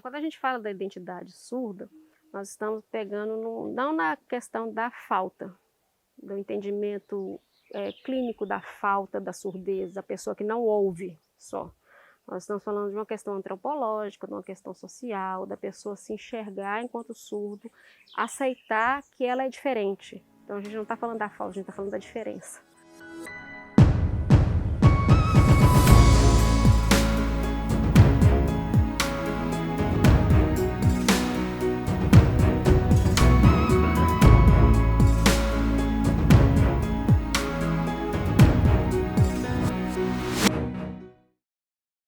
Quando a gente fala da identidade surda, nós estamos pegando não na questão da falta, do entendimento clínico da falta, da surdez, da pessoa que não ouve só. Nós estamos falando de uma questão antropológica, de uma questão social, da pessoa se enxergar enquanto surdo, aceitar que ela é diferente. Então a gente não está falando da falta, a gente está falando da diferença.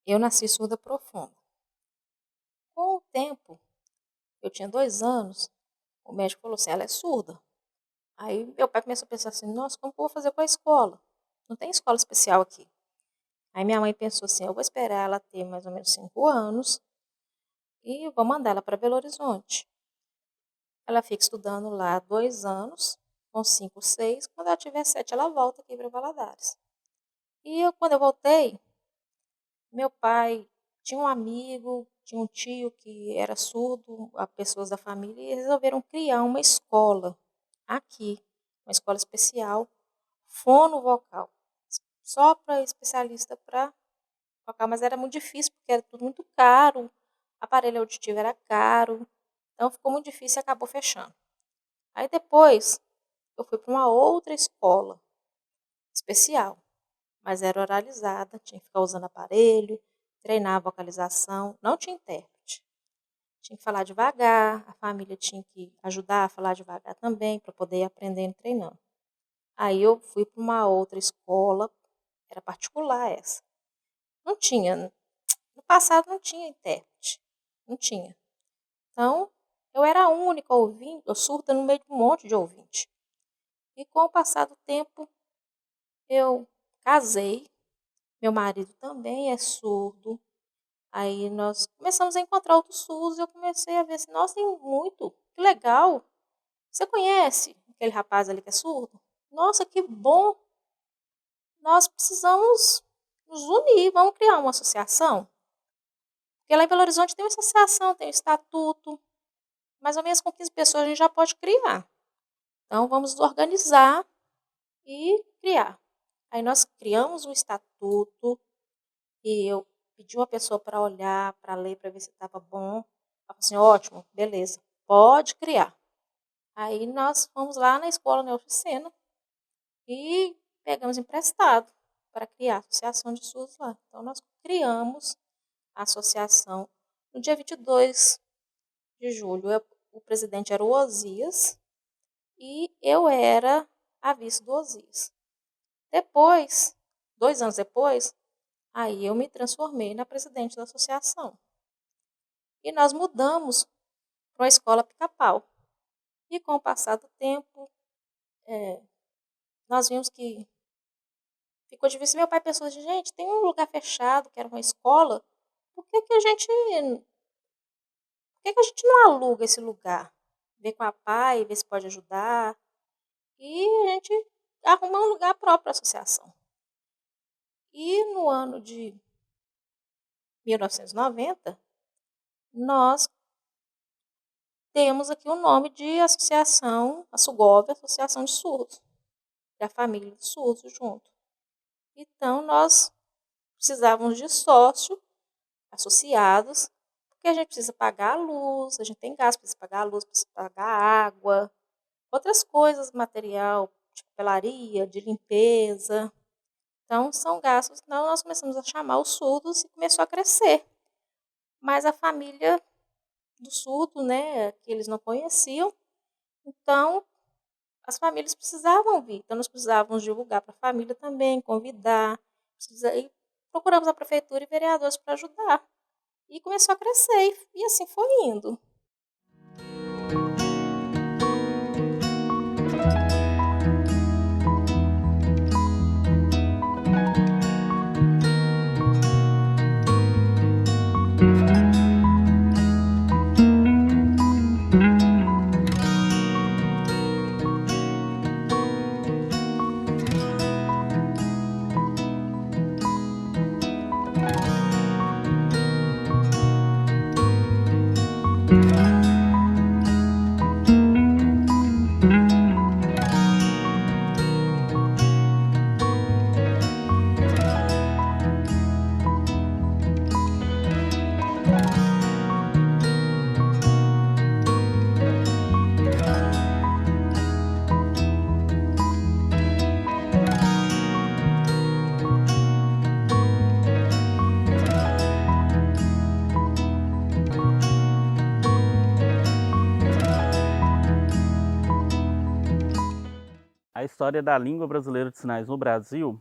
Eu nasci surda profunda. Com o tempo, eu tinha 2 anos, o médico falou assim, ela é surda. Aí meu pai começou a pensar assim, nossa, como que eu vou fazer com a escola? Não tem escola especial aqui. Aí minha mãe pensou assim, eu vou esperar ela ter mais ou menos 5 anos e vou mandar ela para Belo Horizonte. Ela fica estudando lá 2 anos, com 5, 6. Quando ela tiver 7, ela volta aqui para Valadares. Quando eu voltei, meu pai tinha um amigo, tinha um tio que era surdo, pessoas da família, e resolveram criar uma escola aqui, uma escola especial, fonovocal, só para especialista para vocal, mas era muito difícil, porque era tudo muito caro, aparelho auditivo era caro, então ficou muito difícil e acabou fechando. Aí depois eu fui para uma outra escola especial, mas era oralizada, tinha que ficar usando aparelho, treinar a vocalização, não tinha intérprete. Tinha que falar devagar, a família tinha que ajudar a falar devagar também, para poder ir aprendendo e treinando. Aí eu fui para uma outra escola, era particular essa. Não tinha, no passado não tinha intérprete, não tinha. Então, eu era a única ouvinte, eu surda no meio de um monte de ouvinte. E com o passar do tempo, eu casei, meu marido também é surdo. Aí nós começamos a encontrar outros surdos e eu comecei a ver assim, nossa, tem muito, que legal. Você conhece aquele rapaz ali que é surdo? Nossa, que bom. Nós precisamos nos unir, vamos criar uma associação. Porque lá em Belo Horizonte tem uma associação, tem um estatuto. Mais ou menos com 15 pessoas a gente já pode criar. Então vamos nos organizar e criar. Aí nós criamos um estatuto e eu pedi uma pessoa para olhar, para ler, para ver se estava bom. Ela falou assim, ótimo, beleza, pode criar. Aí nós fomos lá na escola, na oficina, e pegamos emprestado para criar a associação de surdos lá. Então nós criamos a associação no dia 22 de julho. O presidente era o Osias e eu era a vice do Osias. Depois, 2 anos depois, aí eu me transformei na presidente da associação. E nós mudamos para uma escola Pica-Pau. E com o passar do tempo, nós vimos que ficou difícil. Meu pai pensou assim, gente, tem um lugar fechado, que era uma escola, por que que a gente não aluga esse lugar? Ver com a PAI, ver se pode ajudar. E a gente arrumou um lugar próprio para a associação. E no ano de 1990, nós temos aqui o nome de associação, a SUGOV, Associação de Surdos, da família de surdos junto. Então, nós precisávamos de sócio, associados, porque a gente precisa pagar a luz, a gente tem gasto, precisa pagar a luz, precisa pagar a água, outras coisas, material de papelaria, de limpeza. Então, são gastos. Então, nós começamos a chamar os surdos e começou a crescer. Mas a família do surdo, né, que eles não conheciam, então as famílias precisavam vir. Então, nós precisávamos divulgar para a família também, convidar. procuramos a prefeitura e vereadores para ajudar. E começou a crescer, e assim foi indo. A história da língua brasileira de sinais no Brasil,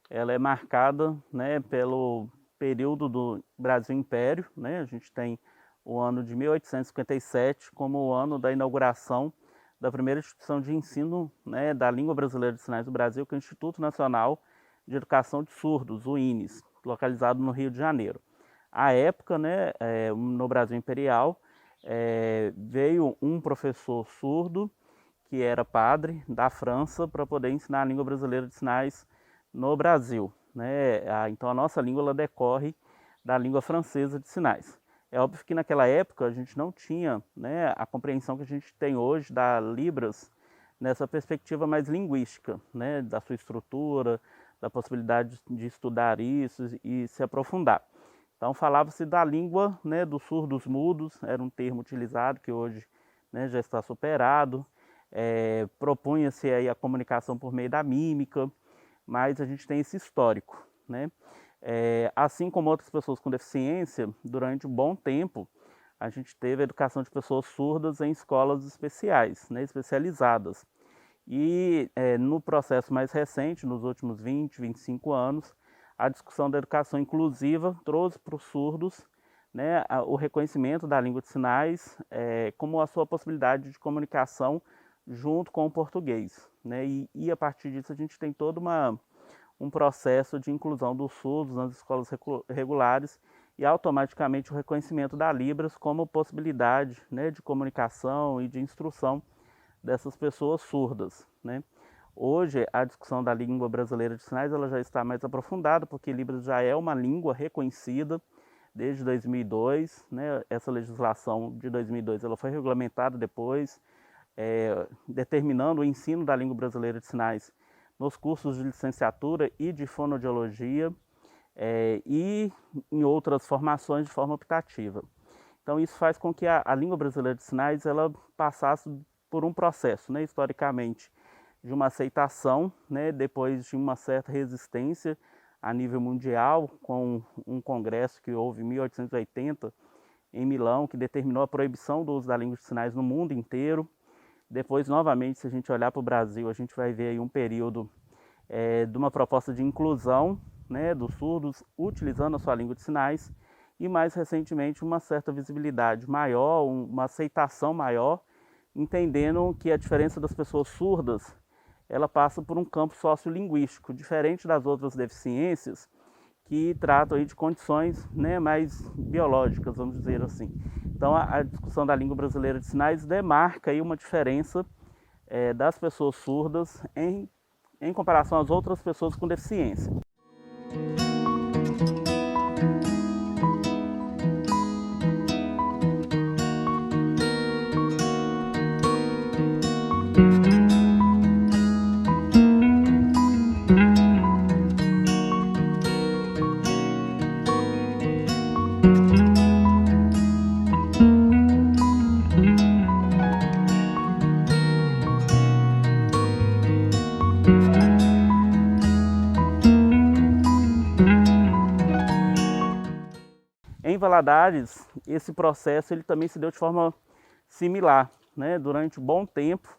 ela é marcada, né, pelo período do Brasil Império, né? A gente tem o ano de 1857 como o ano da inauguração da primeira instituição de ensino, né, da língua brasileira de sinais do Brasil, que é o Instituto Nacional de Educação de Surdos, o INES, localizado no Rio de Janeiro. À época, né, no Brasil Imperial, veio um professor surdo que era padre da França para poder ensinar a língua brasileira de sinais no Brasil, né? Então a nossa língua ela decorre da língua francesa de sinais. É óbvio que naquela época a gente não tinha, né, a compreensão que a gente tem hoje da Libras nessa perspectiva mais linguística, né, da sua estrutura, da possibilidade de estudar isso e se aprofundar. Então falava-se da língua, né, dos surdos mudos, era um termo utilizado que hoje, né, já está superado. Propunha-se aí a comunicação por meio da mímica, mas a gente tem esse histórico, né? Assim como outras pessoas com deficiência, durante um bom tempo, a gente teve a educação de pessoas surdas em escolas especiais, né, especializadas. E no processo mais recente, nos últimos 20, 25 anos, a discussão da educação inclusiva trouxe para os surdos, né, o reconhecimento da língua de sinais como a sua possibilidade de comunicação junto com o português, né? E a partir disso a gente tem todo um processo de inclusão dos surdos nas escolas regulares e automaticamente o reconhecimento da Libras como possibilidade, né, de comunicação e de instrução dessas pessoas surdas, né? Hoje a discussão da língua brasileira de sinais ela já está mais aprofundada porque Libras já é uma língua reconhecida desde 2002, né? Essa legislação de 2002 ela foi regulamentada depois, determinando o ensino da língua brasileira de sinais nos cursos de licenciatura e de fonoaudiologia e em outras formações de forma optativa. Então isso faz com que a língua brasileira de sinais ela passasse por um processo, né, historicamente, de uma aceitação, né, depois de uma certa resistência a nível mundial, com um congresso que houve em 1880 em Milão, que determinou a proibição do uso da língua de sinais no mundo inteiro. Depois, novamente, se a gente olhar para o Brasil, a gente vai ver aí um período de uma proposta de inclusão, né, dos surdos utilizando a sua língua de sinais e, mais recentemente, uma certa visibilidade maior, uma aceitação maior, entendendo que a diferença das pessoas surdas ela passa por um campo sociolinguístico, diferente das outras deficiências que tratam aí de condições, né, mais biológicas, vamos dizer assim. Então a discussão da língua brasileira de sinais demarca aí uma diferença das pessoas surdas em comparação às outras pessoas com deficiência. Em Valadares, esse processo ele também se deu de forma similar, né? Durante um bom tempo,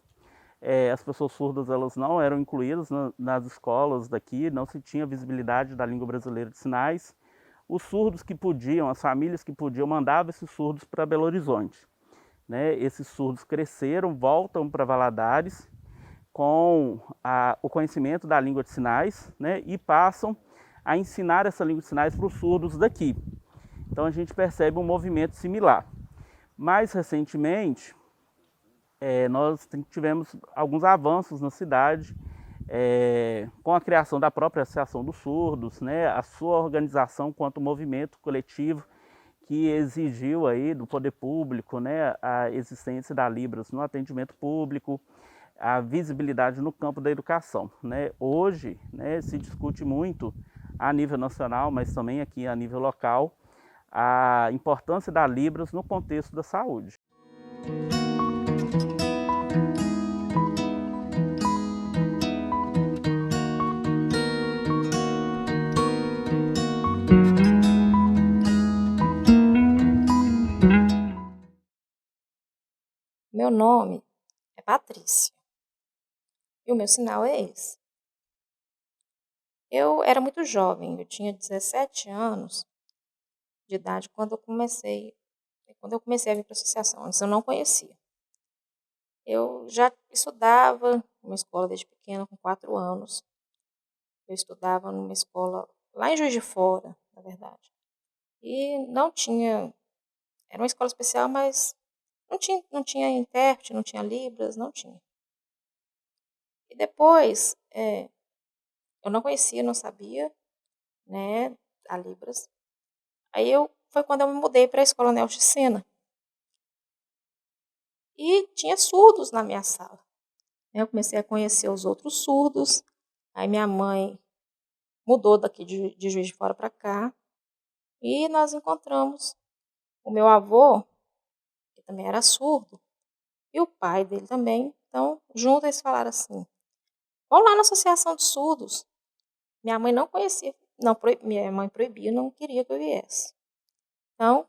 as pessoas surdas elas não eram incluídas nas escolas daqui, não se tinha visibilidade da língua brasileira de sinais. Os surdos que podiam, as famílias que podiam, mandavam esses surdos para Belo Horizonte. Né? Esses surdos cresceram, voltam para Valadares com o conhecimento da língua de sinais, né? E passam a ensinar essa língua de sinais para os surdos daqui. Então a gente percebe um movimento similar. Mais recentemente, nós tivemos alguns avanços na cidade, com a criação da própria Associação dos Surdos, né, a sua organização quanto movimento coletivo que exigiu aí do poder público, né, a existência da Libras no atendimento público, a visibilidade no campo da educação. Né. Hoje, né, se discute muito a nível nacional, mas também aqui a nível local, a importância da Libras no contexto da saúde. Meu nome é Patrícia e o meu sinal é esse. Eu era muito jovem, eu tinha 17 anos de idade quando eu comecei a vir para a associação. Antes eu não conhecia. Eu já estudava numa escola desde pequena, com 4 anos. Eu estudava numa escola lá em Juiz de Fora, na verdade. E não tinha... Era uma escola especial, mas não tinha intérprete, não tinha Libras, não tinha. E depois, eu não conhecia, não sabia, né, a Libras. Foi quando eu me mudei para a escola Nelson Sena. E tinha surdos na minha sala. Eu comecei a conhecer os outros surdos. Aí minha mãe mudou daqui de Juiz de Fora para cá. E nós encontramos o meu avô, que também era surdo, e o pai dele também. Então, juntos eles falaram assim, vamos lá na Associação de Surdos. Minha mãe não conhecia, não, minha mãe proibia, não queria que eu viesse. Então,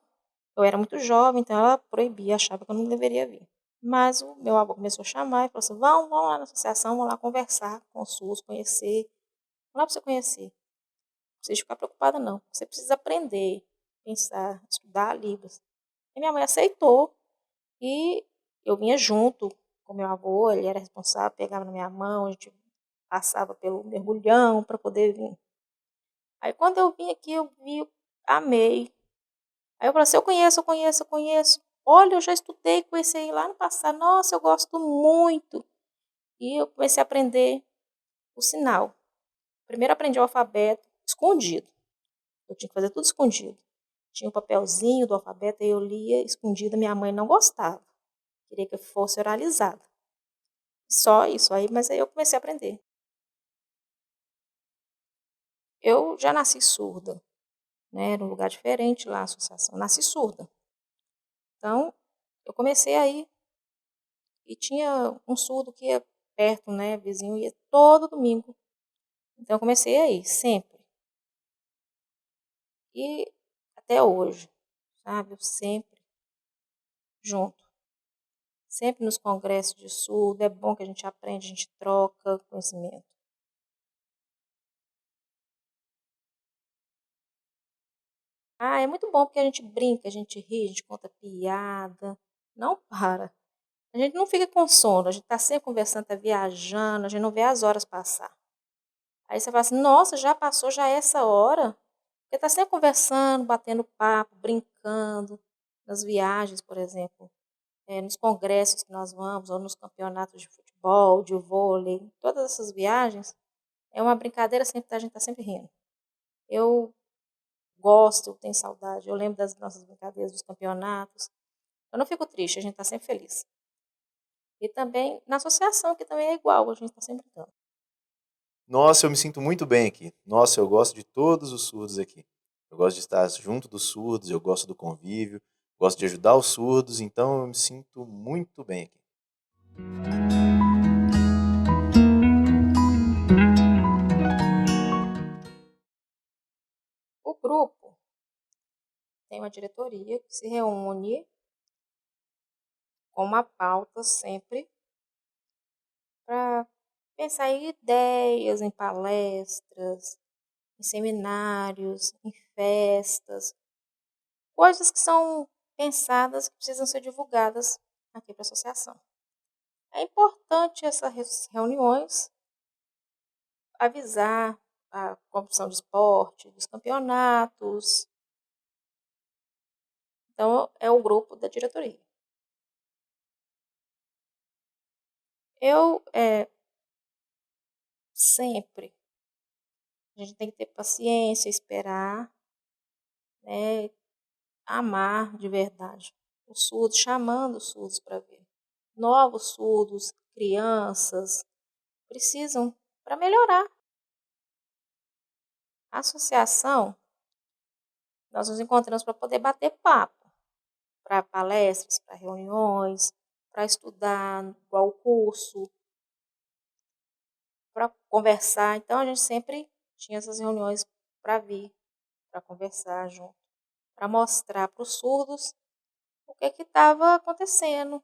eu era muito jovem, então ela proibia, achava que eu não deveria vir. Mas o meu avô começou a chamar e falou assim, vamos lá na associação, vamos lá conversar com os surdos, conhecer. Vamos lá para você conhecer. Não precisa ficar preocupada não, você precisa aprender, pensar, estudar Libras. E minha mãe aceitou e eu vinha junto com meu avô, ele era responsável, pegava na minha mão, a gente passava pelo mergulhão para poder vir. Aí quando eu vim aqui, eu vi, amei. Aí eu falei assim, eu conheço. Olha, eu já estudei com esse aí lá no passado. Nossa, eu gosto muito. E eu comecei a aprender o sinal. Primeiro aprendi o alfabeto escondido. Eu tinha que fazer tudo escondido. Tinha um papelzinho do alfabeto e eu lia escondido. Minha mãe não gostava. Queria que eu fosse oralizada. Só isso aí, mas aí eu comecei a aprender. Eu já nasci surda, né? Num lugar diferente lá, a associação. Nasci surda. Então, eu comecei aí. E tinha um surdo que ia perto, né? Vizinho ia todo domingo. Então eu comecei aí, sempre. E até hoje, sabe? Eu sempre junto. Sempre nos congressos de surdo. É bom que a gente aprende, a gente troca conhecimento. Ah, é muito bom porque a gente brinca, a gente ri, a gente conta piada. Não para. A gente não fica com sono, a gente está sempre conversando, está viajando, a gente não vê as horas passar. Aí você fala assim, nossa, já passou, já é essa hora? Porque está sempre conversando, batendo papo, brincando, nas viagens, por exemplo, nos congressos que nós vamos, ou nos campeonatos de futebol, de vôlei, todas essas viagens, é uma brincadeira sempre, a gente está sempre rindo. Eu gosto, eu tenho saudade, eu lembro das nossas brincadeiras, dos campeonatos. Eu não fico triste, a gente está sempre feliz. E também na associação, que também é igual, a gente está sempre brincando. Nossa, eu me sinto muito bem aqui. Nossa, eu gosto de todos os surdos aqui. Eu gosto de estar junto dos surdos, eu gosto do convívio, gosto de ajudar os surdos, então eu me sinto muito bem aqui. O grupo tem uma diretoria que se reúne com uma pauta sempre para pensar em ideias, em palestras, em seminários, em festas, coisas que são pensadas que precisam ser divulgadas aqui para a associação. É importante essas reuniões avisar a comissão de esporte, dos campeonatos. Então, é o grupo da diretoria. Eu sempre, a gente tem que ter paciência, esperar, né, amar de verdade os surdos, chamando os surdos para ver. Novos surdos, crianças, precisam para melhorar. A associação, nós nos encontramos para poder bater papo, para palestras, para reuniões, para estudar qual curso, para conversar. Então, a gente sempre tinha essas reuniões para vir, para conversar junto, para mostrar para os surdos o que estava acontecendo,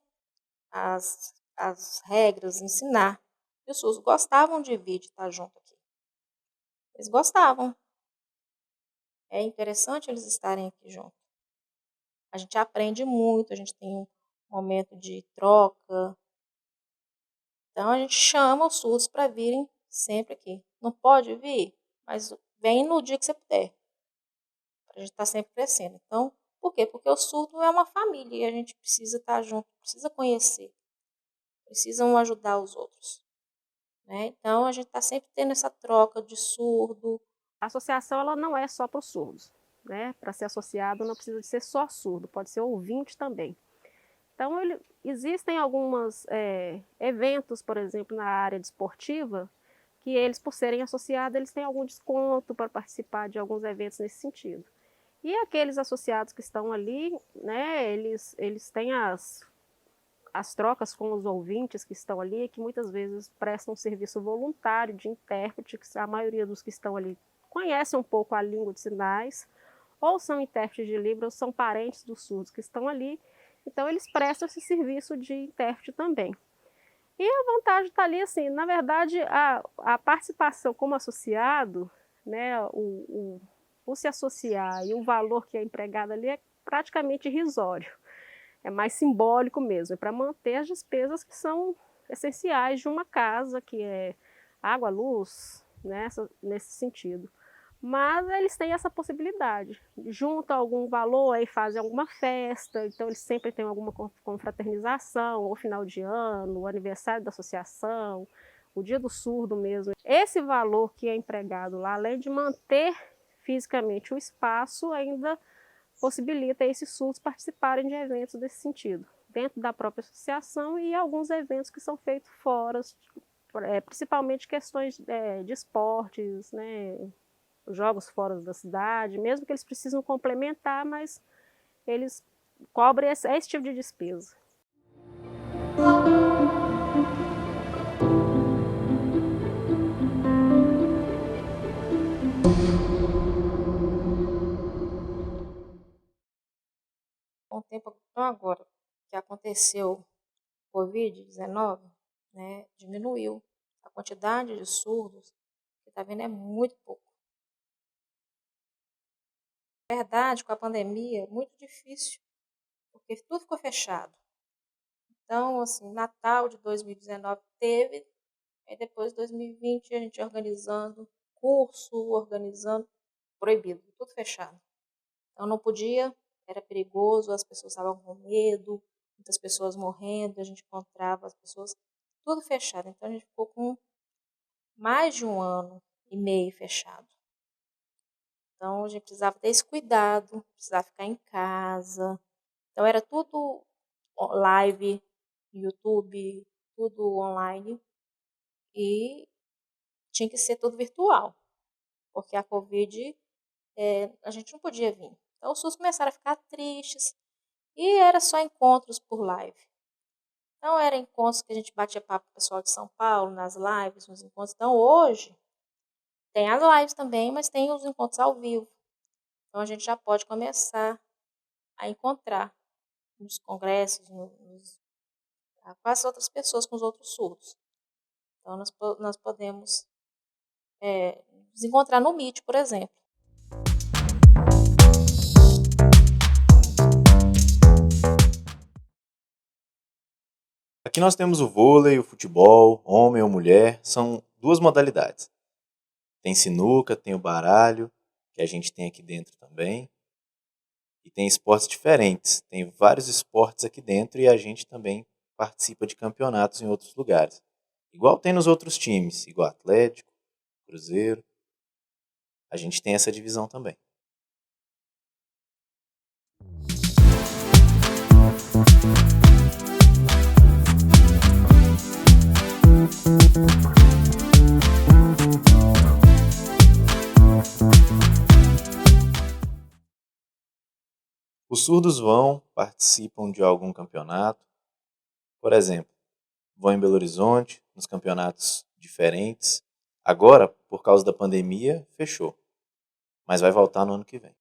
as regras, ensinar. E os surdos gostavam de vir, de estar junto aqui. Eles gostavam. É interessante eles estarem aqui junto. A gente aprende muito, a gente tem um momento de troca. Então, a gente chama os surdos para virem sempre aqui. Não pode vir, mas vem no dia que você puder. Para a gente estar sempre crescendo. Então, por quê? Porque o surdo é uma família e a gente precisa estar junto, precisa conhecer. Precisam ajudar os outros. Né? Então, a gente está sempre tendo essa troca de surdo. A associação ela não é só para os surdos. Né? Para ser associado não precisa de ser só surdo, pode ser ouvinte também. Então, existem alguns eventos, por exemplo, na área desportiva, que eles, por serem associados, eles têm algum desconto para participar de alguns eventos nesse sentido. E aqueles associados que estão ali, né, eles têm as trocas com os ouvintes que estão ali, que muitas vezes prestam serviço voluntário de intérprete, que a maioria dos que estão ali conhecem um pouco a língua de sinais, ou são intérpretes de Libras, ou são parentes dos surdos que estão ali. Então, eles prestam esse serviço de intérprete também. E a vantagem está ali, assim, na verdade, a participação como associado, né, o se associar e o valor que é empregado ali é praticamente irrisório. É mais simbólico mesmo, é para manter as despesas que são essenciais de uma casa, que é água, luz, né, nesse sentido. Mas eles têm essa possibilidade, juntam algum valor, aí fazem alguma festa, então eles sempre têm alguma confraternização, ou final de ano, o aniversário da associação, o dia do surdo mesmo. Esse valor que é empregado lá, além de manter fisicamente o espaço, ainda possibilita esses surdos participarem de eventos desse sentido, dentro da própria associação e alguns eventos que são feitos fora, principalmente questões de esportes, né, jogos fora da cidade, mesmo que eles precisam complementar, mas eles cobrem esse tipo de despesa. Com o tempo agora que aconteceu o Covid-19, né, diminuiu. A quantidade de surdos que está vendo é muito pouco. Na verdade, com a pandemia, é muito difícil, porque tudo ficou fechado. Então, assim, Natal de 2019 teve, aí depois de 2020 a gente organizando curso, organizando, proibido, tudo fechado. Então não podia, era perigoso, as pessoas estavam com medo, muitas pessoas morrendo, a gente encontrava as pessoas, tudo fechado. Então a gente ficou com mais de 1 ano e meio fechado. Então a gente precisava ter esse cuidado, precisava ficar em casa. Então era tudo live, YouTube, tudo online e tinha que ser tudo virtual, porque a Covid a gente não podia vir. Então os SUS começaram a ficar tristes e era só encontros por live. Então eram encontros que a gente batia papo com o pessoal de São Paulo, nas lives, nos encontros. Então hoje tem as lives também, mas tem os encontros ao vivo. Então a gente já pode começar a encontrar nos congressos, com as outras pessoas, com os outros surdos. Então, nós podemos nos encontrar no Meet, por exemplo. Aqui nós temos o vôlei, o futebol, homem ou mulher, são duas modalidades. Tem sinuca, tem o baralho, que a gente tem aqui dentro também. E tem esportes diferentes, tem vários esportes aqui dentro e a gente também participa de campeonatos em outros lugares. Igual tem nos outros times, igual Atlético, Cruzeiro. A gente tem essa divisão também. Os surdos participam de algum campeonato. Por exemplo, vão em Belo Horizonte, nos campeonatos diferentes. Agora, por causa da pandemia, fechou. Mas vai voltar no ano que vem.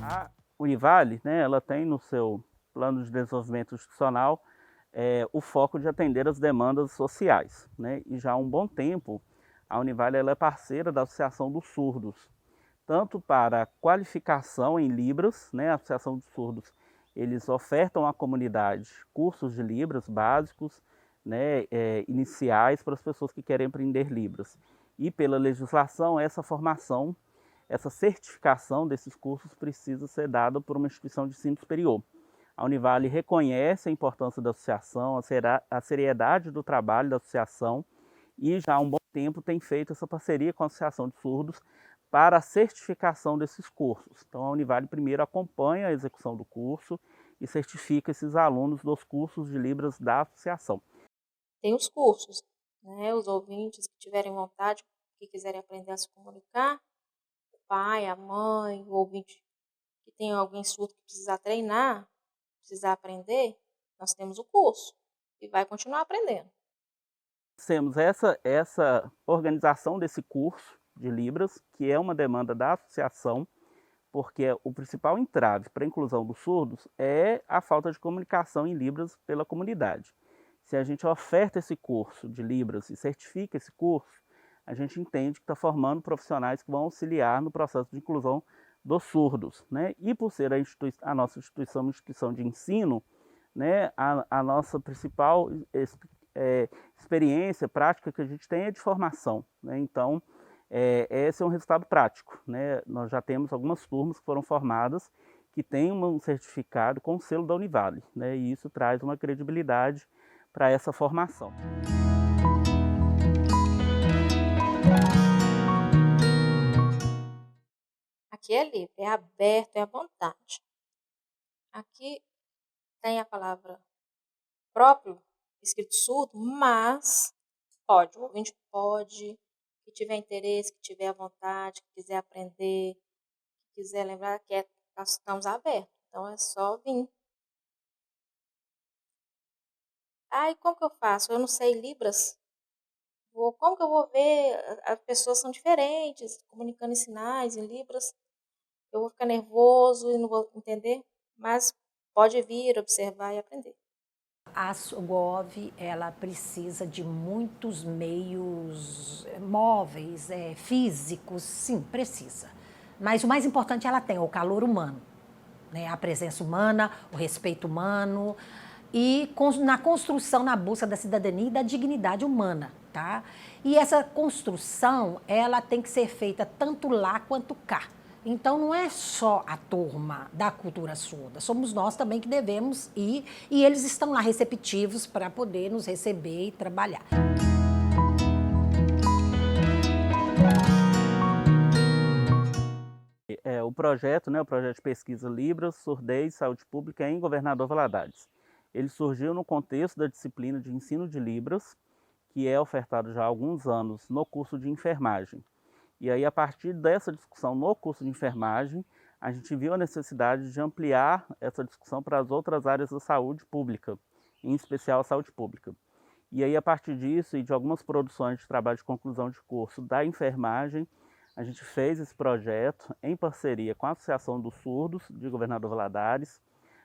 A Univale, né, ela tem no seu plano de desenvolvimento institucional o foco de atender as demandas sociais, né? E já há um bom tempo a Univale ela é parceira da Associação dos Surdos, tanto para qualificação em Libras, né? A Associação dos Surdos eles ofertam à comunidade cursos de Libras básicos, né, iniciais para as pessoas que querem aprender Libras. E pela legislação essa formação, essa certificação desses cursos precisa ser dada por uma instituição de ensino superior. A Univale reconhece a importância da associação, a seriedade do trabalho da associação e já há um bom tempo tem feito essa parceria com a Associação de Surdos para a certificação desses cursos. Então a Univale primeiro acompanha a execução do curso e certifica esses alunos dos cursos de Libras da associação. Tem os cursos, né? Os ouvintes que tiverem vontade, que quiserem aprender a se comunicar, o pai, a mãe, o ouvinte que tem alguém surdo que precisar treinar, precisar aprender, nós temos o curso e vai continuar aprendendo. Temos essa organização desse curso de Libras, que é uma demanda da associação, porque o principal entrave para a inclusão dos surdos é a falta de comunicação em Libras pela comunidade. Se a gente oferta esse curso de Libras e certifica esse curso, a gente entende que está formando profissionais que vão auxiliar no processo de inclusão dos surdos, né? E por ser a nossa instituição uma instituição de ensino, né, a nossa principal experiência prática que a gente tem é de formação, né? Então, esse é um resultado prático, né? Nós já temos algumas turmas que foram formadas que têm um certificado com o selo da Univale, né? E isso traz uma credibilidade para essa formação. Aqui é livre, é aberto, é à vontade. Aqui tem a palavra próprio, escrito surdo, mas pode, o ouvinte pode, que tiver interesse, que tiver vontade, que quiser aprender, que quiser lembrar que nós estamos abertos, então é só vir. E como que eu faço? Eu não sei Libras. Como que eu vou ver? As pessoas são diferentes, comunicando em sinais, em Libras. Eu vou ficar nervoso e não vou entender, mas pode vir, observar e aprender. A SUGOV, ela precisa de muitos meios móveis, físicos, sim, precisa. Mas o mais importante, ela tem o calor humano, né? A presença humana, o respeito humano e na construção, na busca da cidadania e da dignidade humana, tá? E essa construção, ela tem que ser feita tanto lá quanto cá. Então, não é só a turma da cultura surda, somos nós também que devemos ir, e eles estão lá receptivos para poder nos receber e trabalhar. O projeto, né, o projeto de pesquisa Libras, Surdez e Saúde Pública em Governador Valadares. Ele surgiu no contexto da disciplina de ensino de Libras, que é ofertado já há alguns anos no curso de enfermagem. E aí, a partir dessa discussão no curso de enfermagem, a gente viu a necessidade de ampliar essa discussão para as outras áreas da saúde pública, em especial a saúde pública. E aí, a partir disso e de algumas produções de trabalho de conclusão de curso da enfermagem, a gente fez esse projeto em parceria com a Associação dos Surdos de Governador Valadares.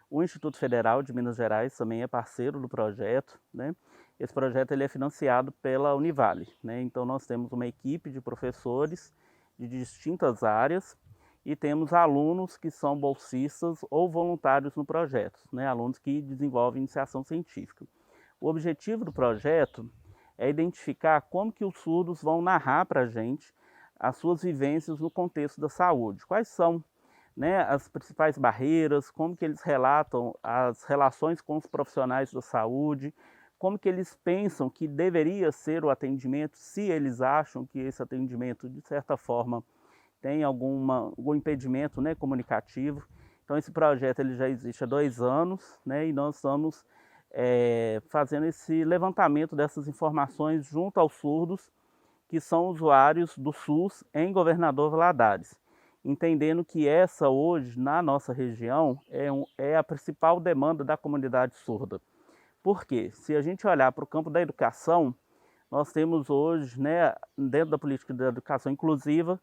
O Instituto Federal de Minas Gerais também é parceiro do projeto, né? Esse projeto ele é financiado pela Univale, né? Então nós temos uma equipe de professores de distintas áreas e temos alunos que são bolsistas ou voluntários no projeto, né? Alunos que desenvolvem iniciação científica. O objetivo do projeto é identificar como que os surdos vão narrar para a gente as suas vivências no contexto da saúde. Quais são, né, as principais barreiras, como que eles relatam as relações com os profissionais da saúde, como que eles pensam que deveria ser o atendimento, se eles acham que esse atendimento, de certa forma, tem algum impedimento, né, comunicativo. Então, esse projeto ele já existe há 2 anos, né, e nós estamos fazendo esse levantamento dessas informações junto aos surdos, que são usuários do SUS em Governador Valadares, entendendo que essa hoje, na nossa região, é a principal demanda da comunidade surda. Por quê? Se a gente olhar para o campo da educação, nós temos hoje, né, dentro da política da educação inclusiva,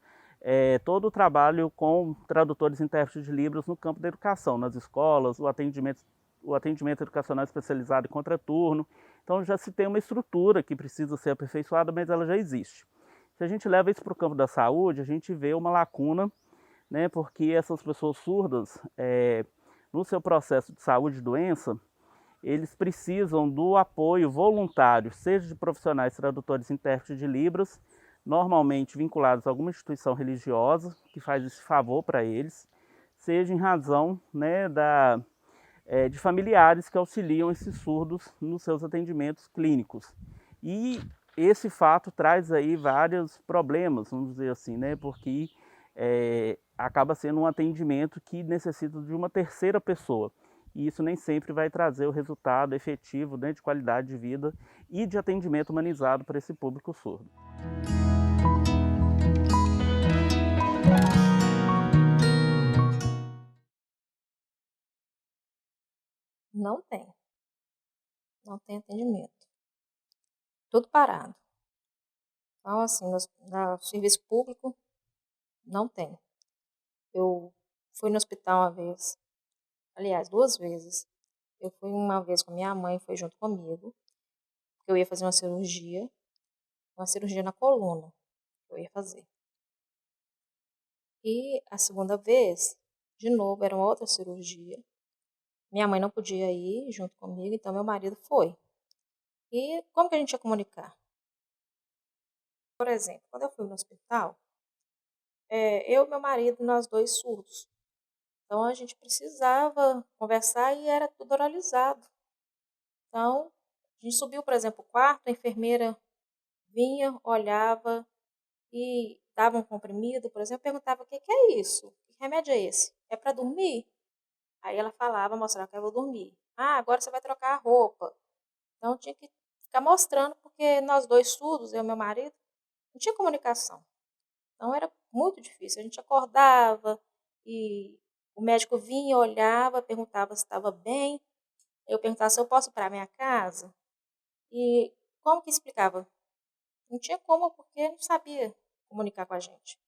todo o trabalho com tradutores e intérpretes de Libras no campo da educação, nas escolas, o atendimento educacional especializado em contraturno. Então já se tem uma estrutura que precisa ser aperfeiçoada, mas ela já existe. Se a gente leva isso para o campo da saúde, a gente vê uma lacuna, né, porque essas pessoas surdas, no seu processo de saúde e doença, eles precisam do apoio voluntário, seja de profissionais tradutores e intérpretes de Libras, normalmente vinculados a alguma instituição religiosa, que faz esse favor para eles, seja em razão, né, de familiares que auxiliam esses surdos nos seus atendimentos clínicos. E esse fato traz aí vários problemas, vamos dizer assim, né? Porque acaba sendo um atendimento que necessita de uma terceira pessoa. E isso nem sempre vai trazer o resultado efetivo, né, de qualidade de vida e de atendimento humanizado para esse público surdo. Não tem. Não tem atendimento. Tudo parado. Então, assim, no serviço público, não tem. Eu fui no hospital uma vez, aliás, 2 vezes. Eu fui uma vez com a minha mãe, foi junto comigo, porque eu ia fazer uma cirurgia na coluna, que eu ia fazer. E a segunda vez, de novo, era uma outra cirurgia. Minha mãe não podia ir junto comigo, então meu marido foi. E como que a gente ia comunicar? Por exemplo, quando eu fui no hospital, eu e meu marido, nós 2 surdos. Então a gente precisava conversar e era tudo oralizado. Então, a gente subiu, por exemplo, o quarto, a enfermeira vinha, olhava e dava um comprimido, por exemplo, perguntava: o que é isso? Que remédio é esse? É para dormir? Aí ela falava, mostrava que eu vou dormir. Ah, agora você vai trocar a roupa. Então tinha que ficar mostrando, porque nós 2 surdos, eu e meu marido, não tinha comunicação. Então era muito difícil. A gente acordava e o médico vinha, olhava, perguntava se estava bem. Eu perguntava se eu posso ir para a minha casa. E como que explicava? Não tinha como, porque não sabia comunicar com a gente.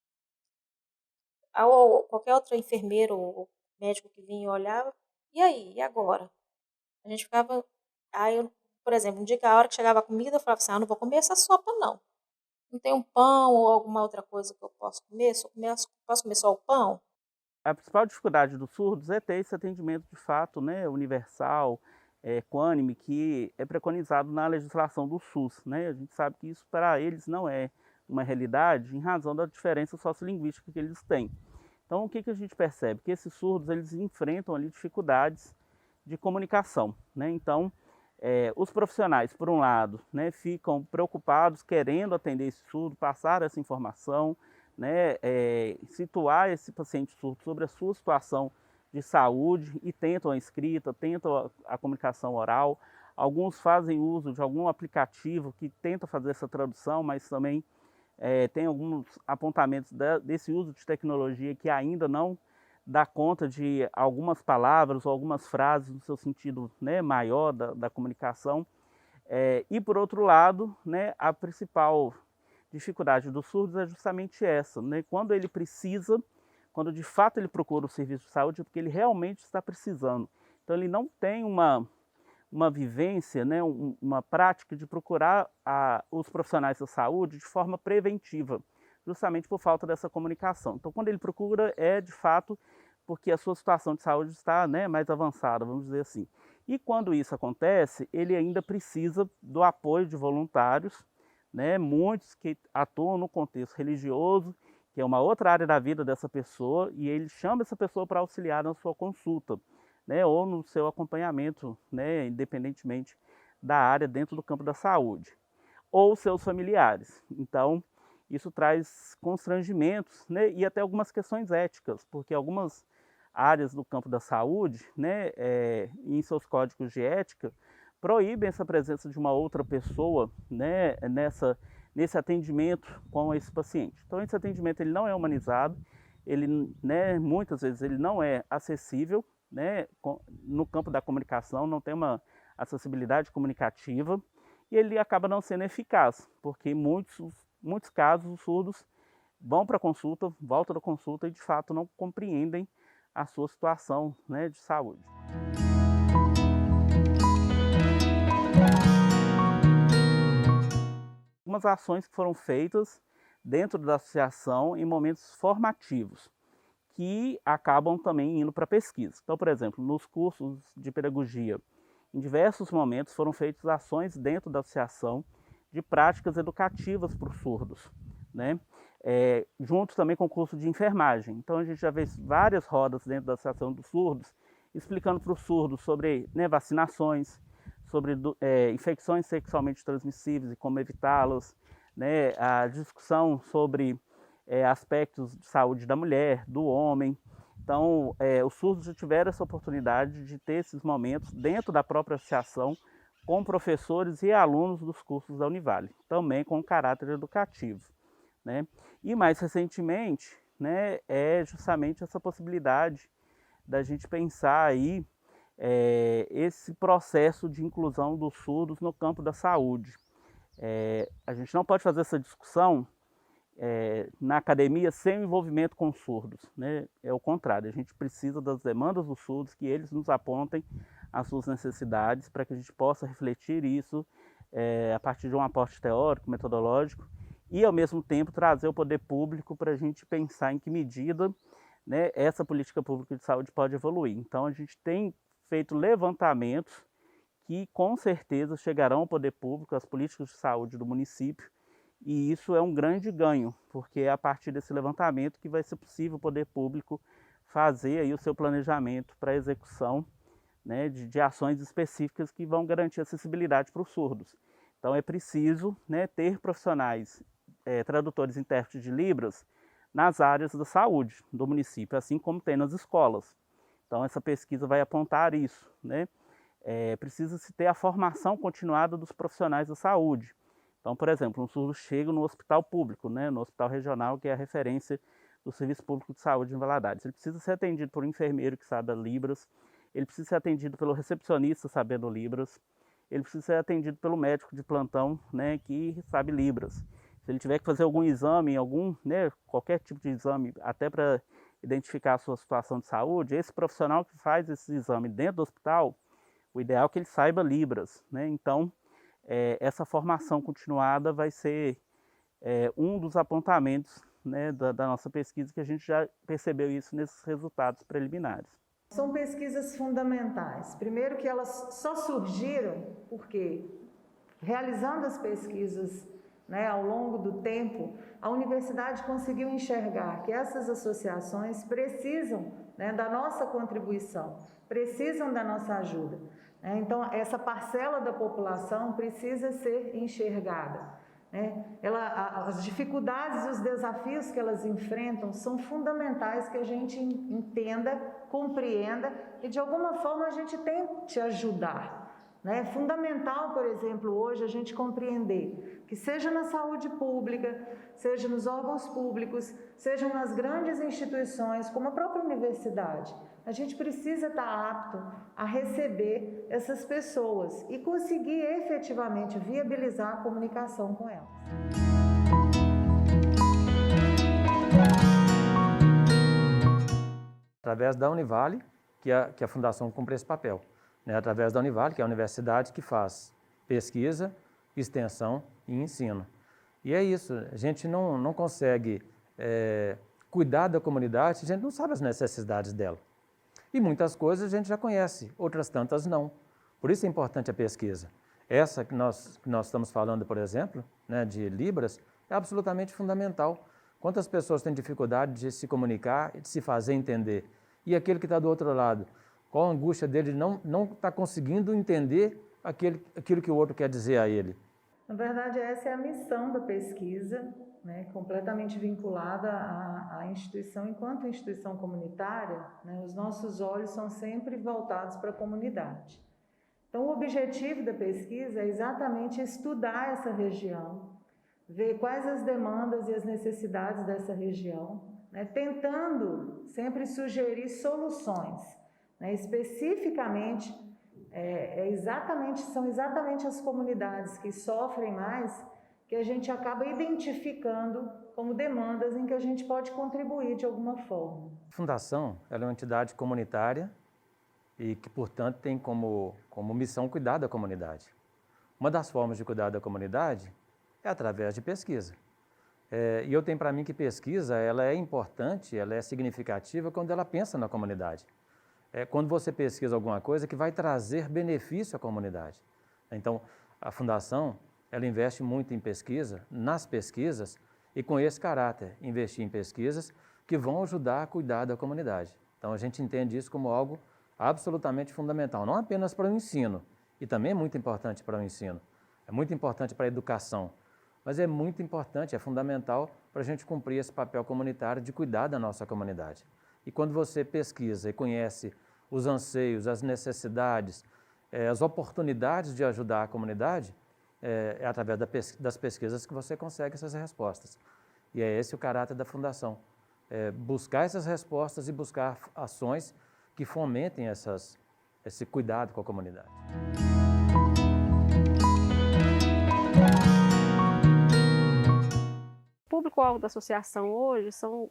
Ou qualquer outro enfermeiro ou médico que vinha e olhava, e aí? E agora? A gente ficava... Aí, por exemplo, um dia que a hora que chegava a comida, eu falava assim: não vou comer essa sopa, não. Não tem um pão ou alguma outra coisa que eu posso comer? Posso comer só o pão? A principal dificuldade dos surdos é ter esse atendimento de fato, né, universal, equânime, que é preconizado na legislação do SUS, né? A gente sabe que isso para eles não é uma realidade em razão da diferença sociolinguística que eles têm. Então, o que que a gente percebe? Que esses surdos, eles enfrentam ali dificuldades de comunicação, né? Então, os profissionais, por um lado, né, ficam preocupados, querendo atender esse surdo, passar essa informação, né, situar esse paciente surdo sobre a sua situação de saúde e tentam a escrita, tentam a comunicação oral. Alguns fazem uso de algum aplicativo que tenta fazer essa tradução, mas também tem alguns apontamentos desse uso de tecnologia que ainda não dá conta de algumas palavras ou algumas frases no seu sentido, né, maior da comunicação. E por outro lado, né, a principal dificuldade dos surdos é justamente essa, né? Quando ele precisa, quando de fato ele procura o serviço de saúde, é porque ele realmente está precisando. Então ele não tem uma vivência, né, uma prática de procurar os profissionais da saúde de forma preventiva, justamente por falta dessa comunicação. Então, quando ele procura, é de fato porque a sua situação de saúde está, né, mais avançada, vamos dizer assim. E quando isso acontece, ele ainda precisa do apoio de voluntários, né, muitos que atuam no contexto religioso, que é uma outra área da vida dessa pessoa, e ele chama essa pessoa para auxiliar na sua consulta, né, ou no seu acompanhamento, né, independentemente da área dentro do campo da saúde, ou seus familiares. Então, isso traz constrangimentos, né, e até algumas questões éticas, porque algumas áreas do campo da saúde, né, em seus códigos de ética, proíbem essa presença de uma outra pessoa, né, nesse atendimento com esse paciente. Então, esse atendimento ele não é humanizado, ele, né, muitas vezes ele não é acessível, né, no campo da comunicação, não tem uma acessibilidade comunicativa e ele acaba não sendo eficaz, porque muitos casos os surdos vão para a consulta, voltam da consulta e de fato não compreendem a sua situação, né, de saúde. Algumas ações que foram feitas dentro da associação em momentos formativos, que acabam também indo para a pesquisa. Então, por exemplo, nos cursos de pedagogia, em diversos momentos foram feitas ações dentro da associação de práticas educativas para os surdos, né? Junto também com o curso de enfermagem. Então, a gente já vê várias rodas dentro da Associação dos Surdos, explicando para os surdos sobre, né, vacinações, sobre infecções sexualmente transmissíveis e como evitá-las, né, a discussão sobre aspectos de saúde da mulher, do homem. Então, os surdos já tiveram essa oportunidade de ter esses momentos dentro da própria associação com professores e alunos dos cursos da Univale, também com caráter educativo, né? E mais recentemente, né, é justamente essa possibilidade da gente pensar aí esse processo de inclusão dos surdos no campo da saúde. A gente não pode fazer essa discussão na academia sem o envolvimento com os surdos, né? É o contrário, a gente precisa das demandas dos surdos, que eles nos apontem as suas necessidades para que a gente possa refletir isso a partir de um aporte teórico, metodológico e ao mesmo tempo trazer o poder público para a gente pensar em que medida, né, essa política pública de saúde pode evoluir. Então a gente tem feito levantamentos que com certeza chegarão ao poder público, às políticas de saúde do município, e isso é um grande ganho, porque é a partir desse levantamento que vai ser possível o poder público fazer aí o seu planejamento para a execução, né, de ações específicas que vão garantir acessibilidade para os surdos. Então é preciso, né, ter profissionais, tradutores e intérpretes de Libras nas áreas da saúde do município, assim como tem nas escolas. Então essa pesquisa vai apontar isso, né? Precisa-se ter a formação continuada dos profissionais da saúde. Então, por exemplo, um surdo chega no hospital público, né, no hospital regional, que é a referência do Serviço Público de Saúde em Valadares. Ele precisa ser atendido por um enfermeiro que sabe Libras, ele precisa ser atendido pelo recepcionista sabendo Libras, ele precisa ser atendido pelo médico de plantão, né, que sabe Libras. Se ele tiver que fazer algum exame, né, qualquer tipo de exame, até para identificar a sua situação de saúde, esse profissional que faz esse exame dentro do hospital, o ideal é que ele saiba Libras, né? Então, essa formação continuada vai ser um dos apontamentos, né, da nossa pesquisa, que a gente já percebeu isso nesses resultados preliminares. São pesquisas fundamentais. Primeiro que elas só surgiram porque, realizando as pesquisas, né, ao longo do tempo, a universidade conseguiu enxergar que essas associações precisam, né, da nossa contribuição, precisam da nossa ajuda. Né? Então, essa parcela da população precisa ser enxergada. Né? As dificuldades e os desafios que elas enfrentam são fundamentais que a gente entenda, compreenda e de alguma forma a gente tente ajudar. É fundamental, por exemplo, hoje a gente compreender que seja na saúde pública, seja nos órgãos públicos, sejam nas grandes instituições, como a própria universidade, a gente precisa estar apto a receber essas pessoas e conseguir efetivamente viabilizar a comunicação com elas. Através da Univale, que a Fundação cumpre esse papel. Né? Através da Univale, que é a universidade que faz pesquisa, extensão e ensino. E é isso, a gente não consegue cuidar da comunidade, a gente não sabe as necessidades dela. E muitas coisas a gente já conhece, outras tantas não. Por isso é importante a pesquisa. Essa que nós estamos falando, por exemplo, né, de Libras, é absolutamente fundamental. Quantas pessoas têm dificuldade de se comunicar e de se fazer entender? E aquele que está do outro lado, qual a angústia dele de não está conseguindo entender aquilo que o outro quer dizer a ele? Na verdade, essa é a missão da pesquisa, né, completamente vinculada à instituição. Enquanto instituição comunitária, né, os nossos olhos são sempre voltados para a comunidade. Então, o objetivo da pesquisa é exatamente estudar essa região, ver quais as demandas e as necessidades dessa região, né, tentando sempre sugerir soluções, né, especificamente. São exatamente as comunidades que sofrem mais que a gente acaba identificando como demandas em que a gente pode contribuir de alguma forma. A Fundação ela é uma entidade comunitária e que, portanto, tem como missão cuidar da comunidade. Uma das formas de cuidar da comunidade é através de pesquisa. E eu tenho para mim que pesquisa ela é importante, ela é significativa quando ela pensa na comunidade. Quando você pesquisa alguma coisa que vai trazer benefício à comunidade. Então, a Fundação, ela investe muito em pesquisa, nas pesquisas, e com esse caráter, investir em pesquisas que vão ajudar a cuidar da comunidade. Então, a gente entende isso como algo absolutamente fundamental, não apenas para o ensino, e também é muito importante para o ensino, é muito importante para a educação, mas é muito importante, é fundamental para a gente cumprir esse papel comunitário de cuidar da nossa comunidade. E quando você pesquisa e conhece os anseios, as necessidades, as oportunidades de ajudar a comunidade, é através das pesquisas que você consegue essas respostas. E é esse o caráter da Fundação, buscar essas respostas e buscar ações que fomentem esse cuidado com a comunidade. O público-alvo da associação hoje são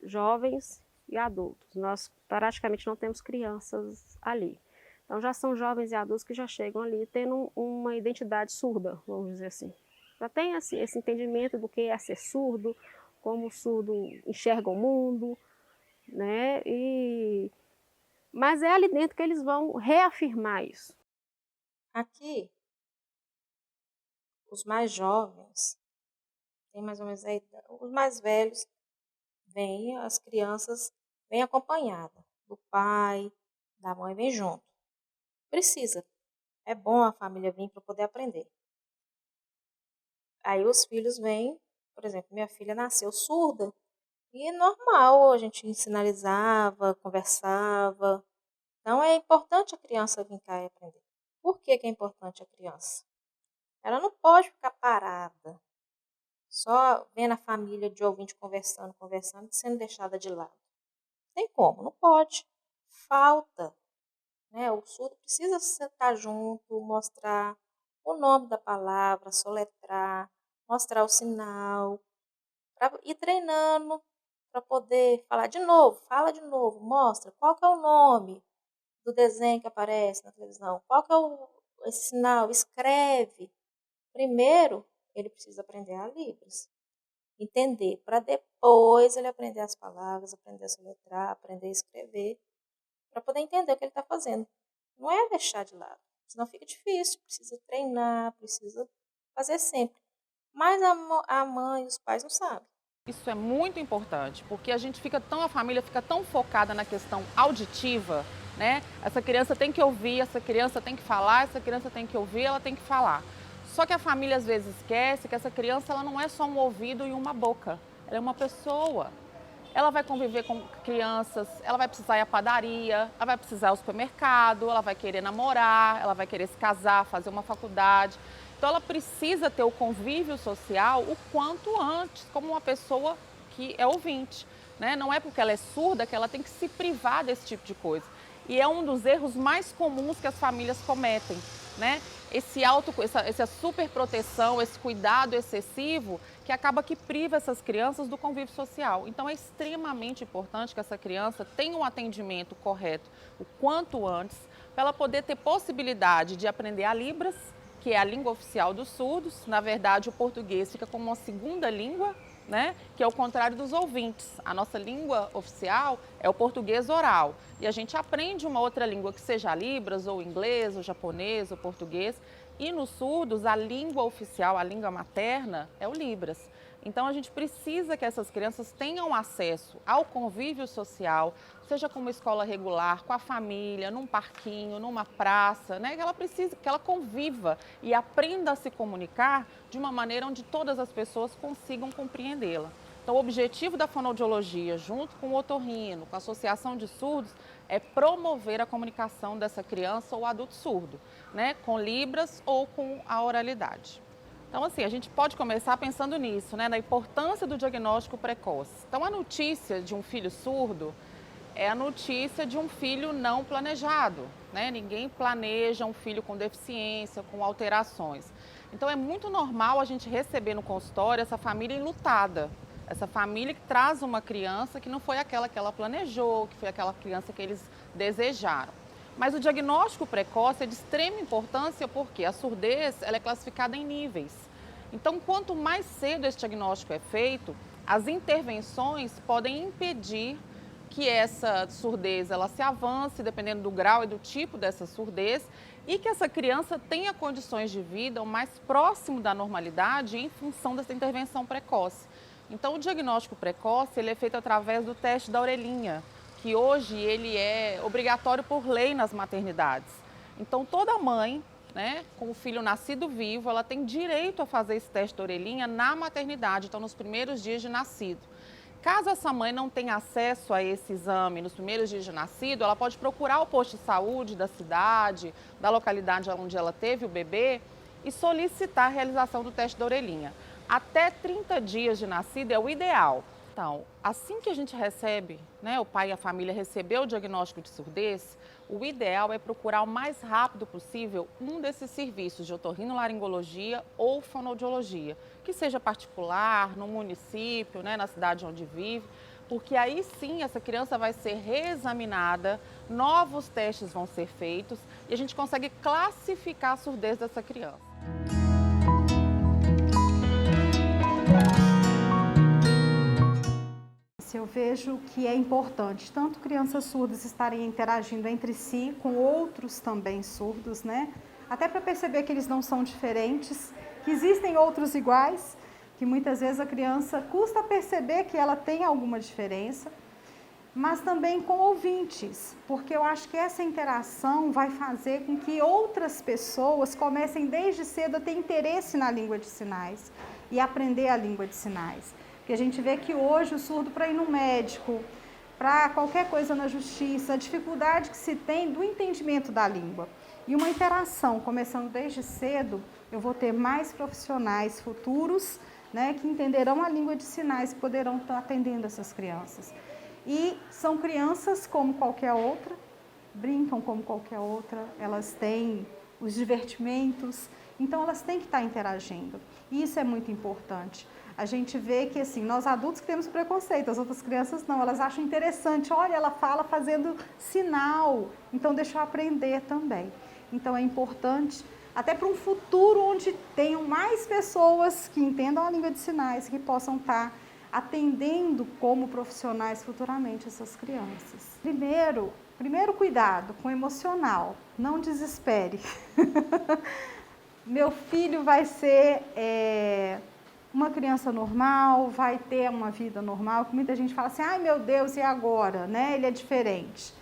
jovens e adultos. Nós praticamente não temos crianças ali. Então já são jovens e adultos que já chegam ali tendo uma identidade surda, vamos dizer assim. Já tem assim, esse entendimento do que é ser surdo, como o surdo enxerga o mundo, né? Mas é ali dentro que eles vão reafirmar isso. Aqui, os mais jovens, tem mais ou menos os mais velhos, as crianças vêm acompanhadas do pai, da mãe, vem junto. Precisa. É bom a família vir para poder aprender. Aí os filhos vêm, por exemplo, minha filha nasceu surda e é normal, a gente sinalizava, conversava. Então é importante a criança vir cá e aprender. Por que é importante a criança? Ela não pode ficar parada, só vendo a família de ouvinte conversando, sendo deixada de lado. Tem como, não pode. Falta. Né? O surdo precisa sentar junto, mostrar o nome da palavra, soletrar, mostrar o sinal, para ir treinando, para poder falar de novo, fala de novo, mostra qual que é o nome do desenho que aparece na televisão, qual que é esse sinal, escreve. Primeiro, ele precisa aprender a Libras. Entender, para depois ele aprender as palavras, aprender a soletrar, aprender a escrever, para poder entender o que ele está fazendo. Não é deixar de lado, senão fica difícil, precisa treinar, precisa fazer sempre. Mas a mãe e os pais não sabem. Isso é muito importante, porque a família fica tão focada na questão auditiva, né? Essa criança tem que ouvir, essa criança tem que falar, essa criança tem que ouvir, ela tem que falar. Só que a família às vezes esquece que essa criança ela não é só um ouvido e uma boca, ela é uma pessoa. Ela vai conviver com crianças, ela vai precisar ir à padaria, ela vai precisar ir ao supermercado, ela vai querer namorar, ela vai querer se casar, fazer uma faculdade. Então ela precisa ter o convívio social o quanto antes, como uma pessoa que é ouvinte, né? Não é porque ela é surda que ela tem que se privar desse tipo de coisa. E é um dos erros mais comuns que as famílias cometem, né? Essa superproteção, esse cuidado excessivo que acaba que priva essas crianças do convívio social. Então é extremamente importante que essa criança tenha um atendimento correto o quanto antes, para ela poder ter possibilidade de aprender a Libras, que é a língua oficial dos surdos. Na verdade, o português fica como uma segunda língua, né? Que é o contrário dos ouvintes. A nossa língua oficial é o português oral. E a gente aprende uma outra língua que seja a Libras, ou inglês, ou japonês, ou português. E nos surdos, a língua oficial, a língua materna, é o Libras. Então, a gente precisa que essas crianças tenham acesso ao convívio social, seja com uma escola regular, com a família, num parquinho, numa praça, né? Que ela conviva e aprenda a se comunicar de uma maneira onde todas as pessoas consigam compreendê-la. Então, o objetivo da fonoaudiologia, junto com o otorrino, com a Associação de Surdos, é promover a comunicação dessa criança ou adulto surdo, né? Com Libras ou com a oralidade. Então, assim, a gente pode começar pensando nisso, né? Na importância do diagnóstico precoce. Então, a notícia de um filho surdo é a notícia de um filho não planejado, né? Ninguém planeja um filho com deficiência, com alterações. Então, é muito normal a gente receber no consultório essa família enlutada. Essa família que traz uma criança que não foi aquela que ela planejou, que foi aquela criança que eles desejaram. Mas o diagnóstico precoce é de extrema importância porque a surdez ela é classificada em níveis. Então, quanto mais cedo esse diagnóstico é feito, as intervenções podem impedir que essa surdez ela se avance, dependendo do grau e do tipo dessa surdez, e que essa criança tenha condições de vida o mais próximo da normalidade em função dessa intervenção precoce. Então, o diagnóstico precoce ele é feito através do teste da orelhinha, que hoje ele é obrigatório por lei nas maternidades. Então, toda mãe, né, com o filho nascido vivo, ela tem direito a fazer esse teste da orelhinha na maternidade, então nos primeiros dias de nascido. Caso essa mãe não tenha acesso a esse exame nos primeiros dias de nascido, ela pode procurar o posto de saúde da cidade, da localidade onde ela teve o bebê e solicitar a realização do teste da orelhinha. Até 30 dias de nascido é o ideal. Então, assim que a gente recebe, né, o pai e a família recebeu o diagnóstico de surdez, o ideal é procurar o mais rápido possível um desses serviços de otorrinolaringologia ou fonoaudiologia, que seja particular, no município, né, na cidade onde vive, porque aí sim essa criança vai ser reexaminada, novos testes vão ser feitos e a gente consegue classificar a surdez dessa criança. Eu vejo que é importante tanto crianças surdas estarem interagindo entre si com outros também surdos, né? Até para perceber que eles não são diferentes, que existem outros iguais, que muitas vezes a criança custa perceber que ela tem alguma diferença, mas também com ouvintes, porque eu acho que essa interação vai fazer com que outras pessoas comecem desde cedo a ter interesse na língua de sinais e aprender a língua de sinais. Porque a gente vê que hoje o surdo, para ir no médico, para qualquer coisa na justiça, a dificuldade que se tem do entendimento da língua. E uma interação, começando desde cedo, eu vou ter mais profissionais futuros, né, que entenderão a língua de sinais e poderão estar atendendo essas crianças. E são crianças como qualquer outra, brincam como qualquer outra, elas têm os divertimentos, então elas têm que estar interagindo. E isso é muito importante. A gente vê que, assim, nós adultos que temos preconceito, as outras crianças não, elas acham interessante, olha, ela fala fazendo sinal, então deixa eu aprender também. Então é importante até para um futuro onde tenham mais pessoas que entendam a língua de sinais, que possam estar atendendo como profissionais futuramente essas crianças. Primeiro cuidado com o emocional, não desespere. Meu filho vai ser uma criança normal, vai ter uma vida normal, que muita gente fala assim, ai meu Deus, e agora? Né? Ele é diferente.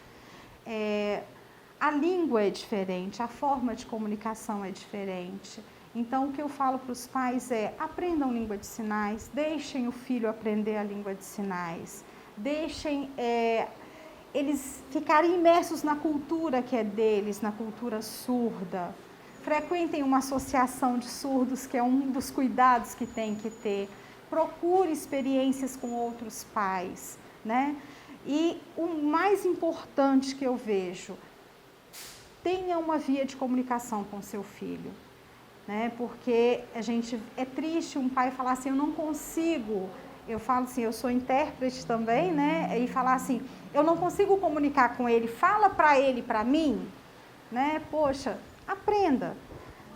A língua é diferente, a forma de comunicação é diferente. Então, o que eu falo para os pais é, aprendam língua de sinais, deixem o filho aprender a língua de sinais, deixem eles ficarem imersos na cultura que é deles, na cultura surda. Frequentem uma associação de surdos, que é um dos cuidados que tem que ter. Procure experiências com outros pais, né? E o mais importante que eu vejo, tenha uma via de comunicação com seu filho, né? Porque é triste um pai falar assim, eu não consigo, eu falo assim, eu sou intérprete também, né? E falar assim, eu não consigo comunicar com ele, fala para ele, para mim, né? Poxa, aprenda.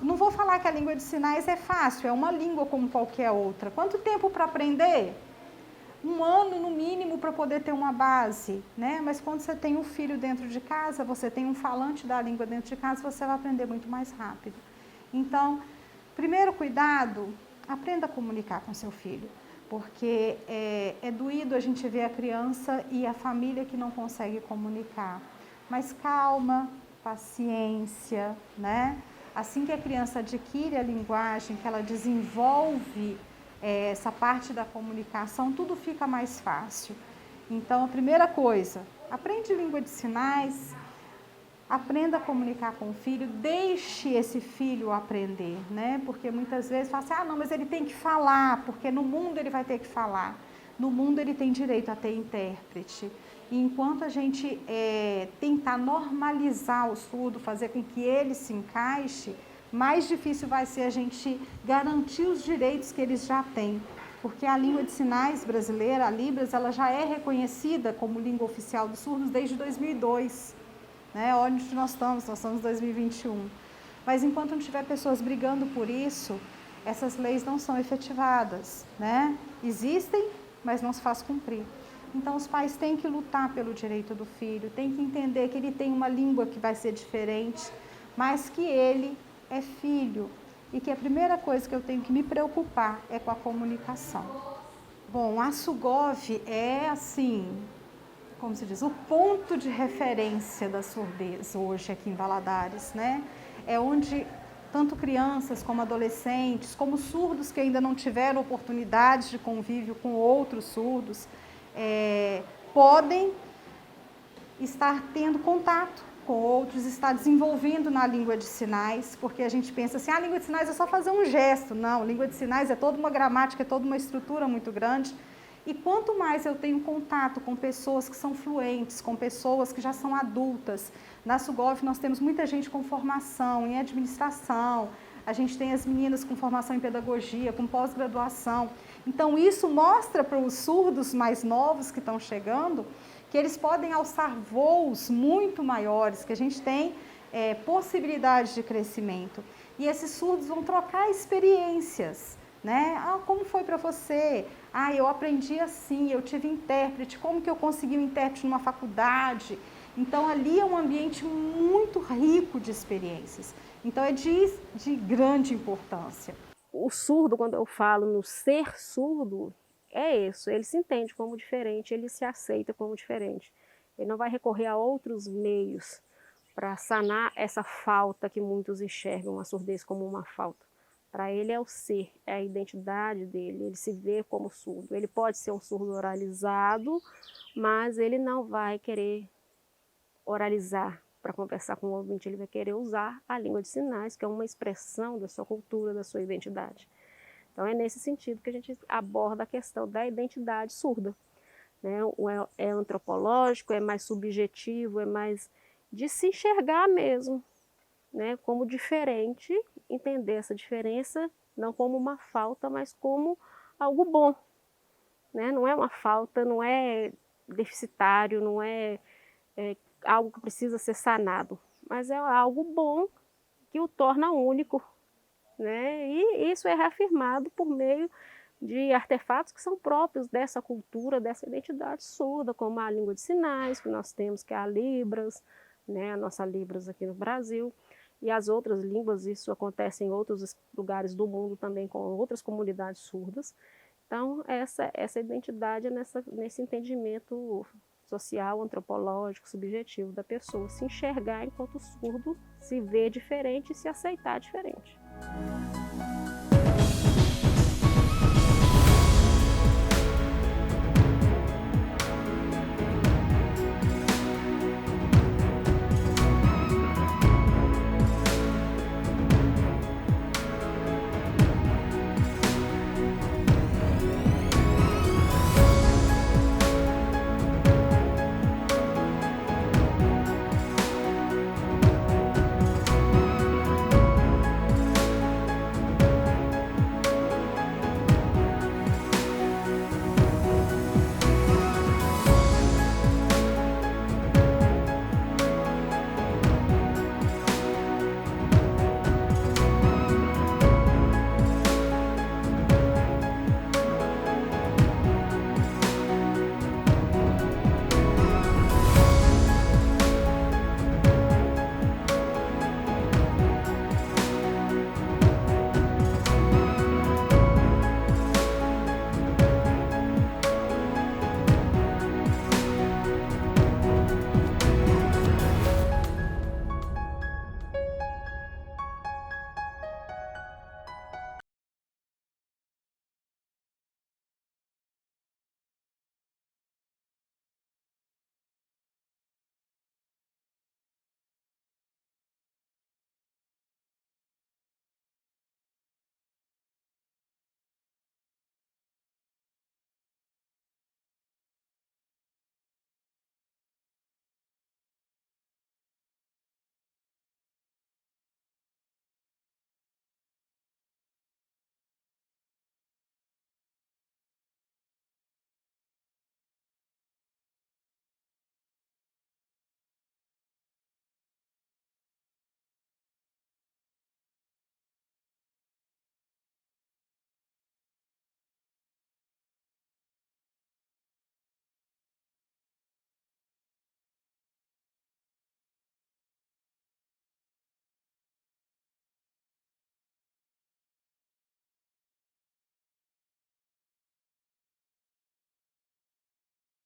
Não vou falar que a língua de sinais é fácil, é uma língua como qualquer outra. Quanto tempo para aprender? 1 ano no mínimo para poder ter uma base, né? Mas quando você tem um filho dentro de casa, você tem um falante da língua dentro de casa, você vai aprender muito mais rápido. Então, primeiro cuidado, aprenda a comunicar com seu filho, porque é doído a gente ver a criança e a família que não consegue comunicar. Mas calma, paciência, né? Assim que a criança adquire a linguagem, que ela desenvolve essa parte da comunicação, tudo fica mais fácil. Então, a primeira coisa, aprende língua de sinais, aprenda a comunicar com o filho, deixe esse filho aprender, né? Porque muitas vezes fala assim, não, mas ele tem que falar, porque no mundo ele vai ter que falar. No mundo ele tem direito a ter intérprete. E enquanto a gente tentar normalizar o surdo, fazer com que ele se encaixe, mais difícil vai ser a gente garantir os direitos que eles já têm. Porque a língua de sinais brasileira, a Libras, ela já é reconhecida como língua oficial dos surdos desde 2002. Né? Onde nós estamos em 2021. Mas enquanto não tiver pessoas brigando por isso, essas leis não são efetivadas. Né? Existem, mas não se faz cumprir. Então, os pais têm que lutar pelo direito do filho, têm que entender que ele tem uma língua que vai ser diferente, mas que ele é filho e que a primeira coisa que eu tenho que me preocupar é com a comunicação. Bom, a SUGOV é, assim, como se diz, o ponto de referência da surdez hoje aqui em Valadares, né? É onde tanto crianças como adolescentes, como surdos que ainda não tiveram oportunidades de convívio com outros surdos, podem estar tendo contato com outros, estar desenvolvendo na língua de sinais, porque a gente pensa assim, a língua de sinais é só fazer um gesto. Não, a língua de sinais é toda uma gramática, é toda uma estrutura muito grande. E quanto mais eu tenho contato com pessoas que são fluentes, com pessoas que já são adultas, na SUGOV nós temos muita gente com formação em administração, a gente tem as meninas com formação em pedagogia, com pós-graduação. Então, isso mostra para os surdos mais novos que estão chegando que eles podem alçar voos muito maiores, que a gente tem possibilidades de crescimento. E esses surdos vão trocar experiências, né? Como foi para você? Eu aprendi assim, eu tive intérprete, como que eu consegui um intérprete numa faculdade? Então, ali é um ambiente muito rico de experiências. Então, é de grande importância. O surdo, quando eu falo no ser surdo, é isso, ele se entende como diferente, ele se aceita como diferente. Ele não vai recorrer a outros meios para sanar essa falta que muitos enxergam a surdez como uma falta. Para ele é o ser, é a identidade dele, ele se vê como surdo. Ele pode ser um surdo oralizado, mas ele não vai querer oralizar para conversar com o ouvinte, ele vai querer usar a língua de sinais, que é uma expressão da sua cultura, da sua identidade. Então, é nesse sentido que a gente aborda a questão da identidade surda. Né? É antropológico, é mais subjetivo, é mais de se enxergar mesmo, né? Como diferente, entender essa diferença não como uma falta, mas como algo bom. Né? Não é uma falta, não é deficitário, não é algo que precisa ser sanado, mas é algo bom que o torna único, né? E isso é reafirmado por meio de artefatos que são próprios dessa cultura, dessa identidade surda, como a língua de sinais, que nós temos, que é a Libras, né? A nossa Libras aqui no Brasil, e as outras línguas, isso acontece em outros lugares do mundo também, com outras comunidades surdas. Então, essa identidade é nesse entendimento social, antropológico, subjetivo da pessoa, se enxergar enquanto surdo, se ver diferente e se aceitar diferente.